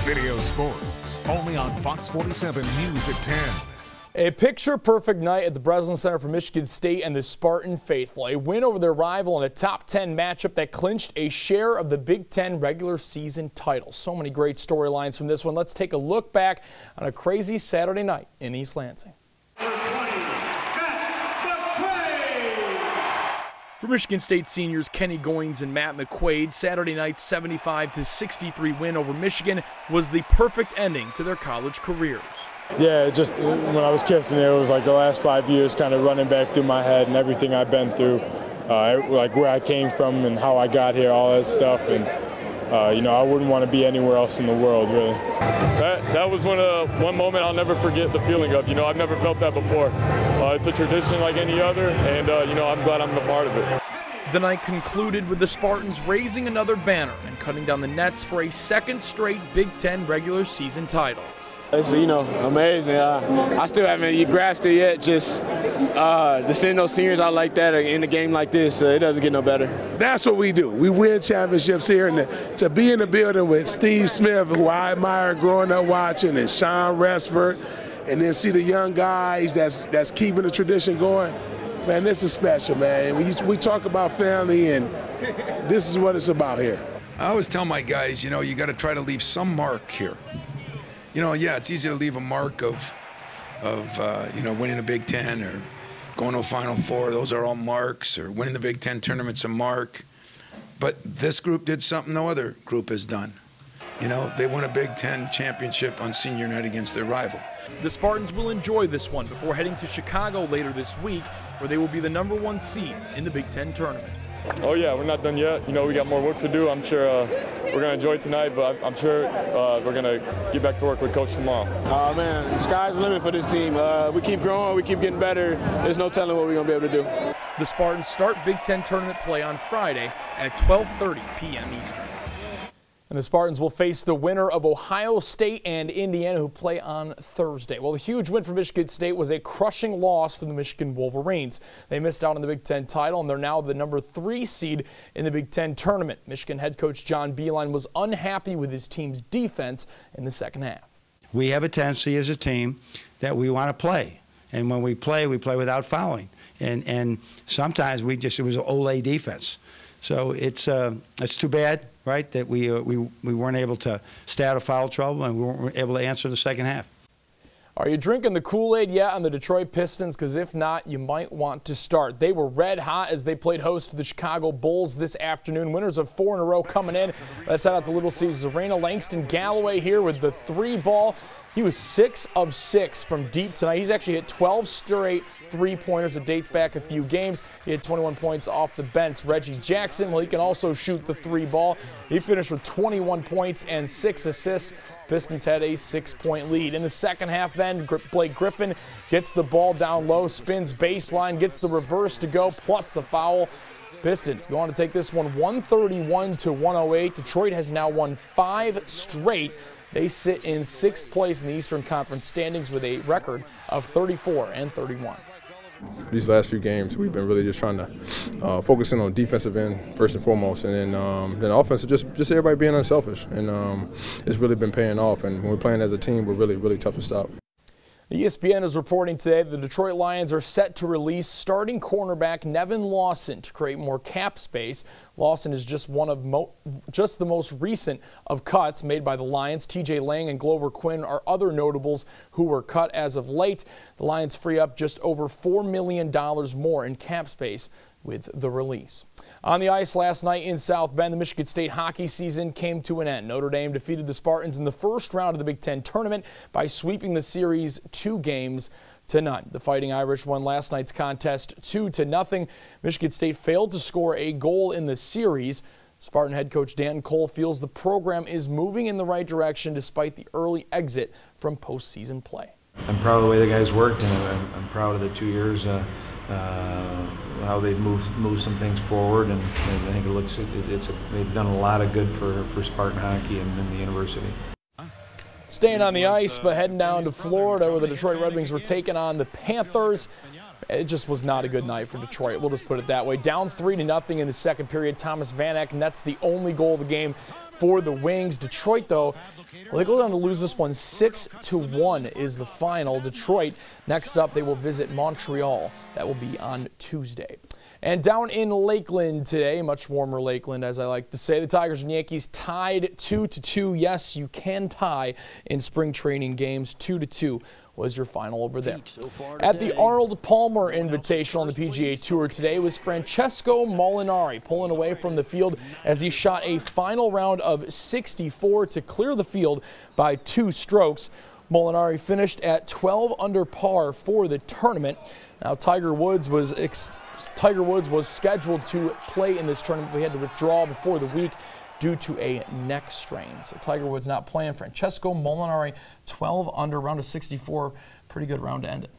Video Sports, only on Fox 47 News at 10. A picture-perfect night at the Breslin Center for Michigan State and the Spartan faithful. A win over their rival in a top 10 matchup that clinched a share of the Big Ten regular season title. So many great storylines from this one. Let's take a look back on a crazy Saturday night in East Lansing. For Michigan State seniors Kenny Goins and Matt McQuaid, Saturday night's 75-63 win over Michigan was the perfect ending to their college careers. Yeah, just when I was kissing it was like the last 5 years kind of running back through my head and everything I've been through, like where I came from and how I got here, all that stuff. And you know, I wouldn't want to be anywhere else in the world, really. That was one moment I'll never forget the feeling of. You know, I've never felt that before. It's a tradition like any other, and you know, I'm glad I'm a part of it. The night concluded with the Spartans raising another banner and cutting down the nets for a second straight Big Ten regular season title. It's, you know, amazing. I still haven't grasped it yet. Just to send those seniors out like that in a game like this, it doesn't get no better. That's what we do. We win championships here, and to be in the building with Steve Smith, who I admire growing up watching, and Sean Respert, and then see the young guys that's keeping the tradition going. Man, this is special, man. We talk about family, and this is what it's about here. I always tell my guys, you know, you got to try to leave some mark here. You know, yeah, it's easy to leave a mark of you know, winning a Big Ten or going to a Final Four. Those are all marks. Or winning the Big Ten tournament's a mark. But this group did something no other group has done. You know, they won a Big Ten championship on senior night against their rival. The Spartans will enjoy this one before heading to Chicago later this week, where they will be the #1 seed in the Big Ten tournament. Oh yeah, we're not done yet. You know, we got more work to do. I'm sure we're going to enjoy it tonight, but I'm sure we're going to get back to work with Coach tomorrow. Man, the sky's the limit for this team. We keep growing, we keep getting better. There's no telling what we're going to be able to do. The Spartans start Big Ten tournament play on Friday at 12:30 p.m. Eastern. And the Spartans will face the winner of Ohio State and Indiana, who play on Thursday. Well, the huge win for Michigan State was a crushing loss for the Michigan Wolverines. They missed out on the Big Ten title, and they're now the #3 seed in the Big Ten tournament. Michigan head coach John Beilein was unhappy with his team's defense in the second half. We have a tendency as a team that we want to play. And when we play without fouling. And sometimes it was an Olay defense. So it's too bad, right, that we weren't able to stay out of foul trouble and we weren't able to answer the second half. Are you drinking the Kool-Aid yet on the Detroit Pistons? Because if not, you might want to start. They were red hot as they played host to the Chicago Bulls this afternoon. Winners of 4 in a row coming in. Let's head out to Little Caesars Arena. Langston Galloway here with the 3-ball. He was 6 of 6 from deep tonight. He's actually hit 12 straight three-pointers. It dates back a few games. He had 21 points off the bench. Reggie Jackson, well, he can also shoot the 3-ball. He finished with 21 points and 6 assists. Pistons had a 6-point lead. In the second half then, Blake Griffin gets the ball down low, spins baseline, gets the reverse to go, plus the foul. Pistons go on to take this one 131-108. Detroit has now won 5 straight. They sit in 6th place in the Eastern Conference standings with a record of 34-31. These last few games, we've been really just trying to focus in on defensive end first and foremost, and then offensive, just everybody being unselfish. And it's really been paying off. And when we're playing as a team, we're really, really tough to stop. ESPN is reporting today that the Detroit Lions are set to release starting cornerback Nevin Lawson to create more cap space. Lawson is just the most recent of cuts made by the Lions. TJ Lang and Glover Quinn are other notables who were cut as of late. The Lions free up just over $4 million more in cap space with the release. On the ice last night in South Bend, the Michigan State hockey season came to an end. Notre Dame defeated the Spartans in the first round of the Big Ten tournament by sweeping the series 2-0. The Fighting Irish won last night's contest 2-0. Michigan State failed to score a goal in the series. Spartan head coach Dan Cole feels the program is moving in the right direction despite the early exit from postseason play. I'm proud of the way the guys worked, and I'm proud of the 2 years, how they've moved some things forward, and I think they've done a lot of good for Spartan hockey and the university. Staying on the ice, but heading down to Florida where the Detroit Red Wings were taking on the Panthers. It just was not a good night for Detroit. We'll just put it that way. Down 3-0 in the second period. Thomas Van Eck nets the only goal of the game for the Wings. Detroit, though, well, they go down to lose this one 6-1 is the final. Detroit, next up, they will visit Montreal. That will be on Tuesday. And down in Lakeland today, much warmer Lakeland, as I like to say, the Tigers and Yankees tied 2-2. Yes, you can tie in spring training games. 2-2 was your final over there. At the Arnold Palmer Invitational on the PGA Tour today was Francesco Molinari pulling away from the field as he shot a final round of 64 to clear the field by 2 strokes. Molinari finished at 12 under par for the tournament. Now, Tiger Woods was scheduled to play in this tournament, but he had to withdraw before the week due to a neck strain. So Tiger Woods not playing. Francesco Molinari, 12 under, round of 64. Pretty good round to end it.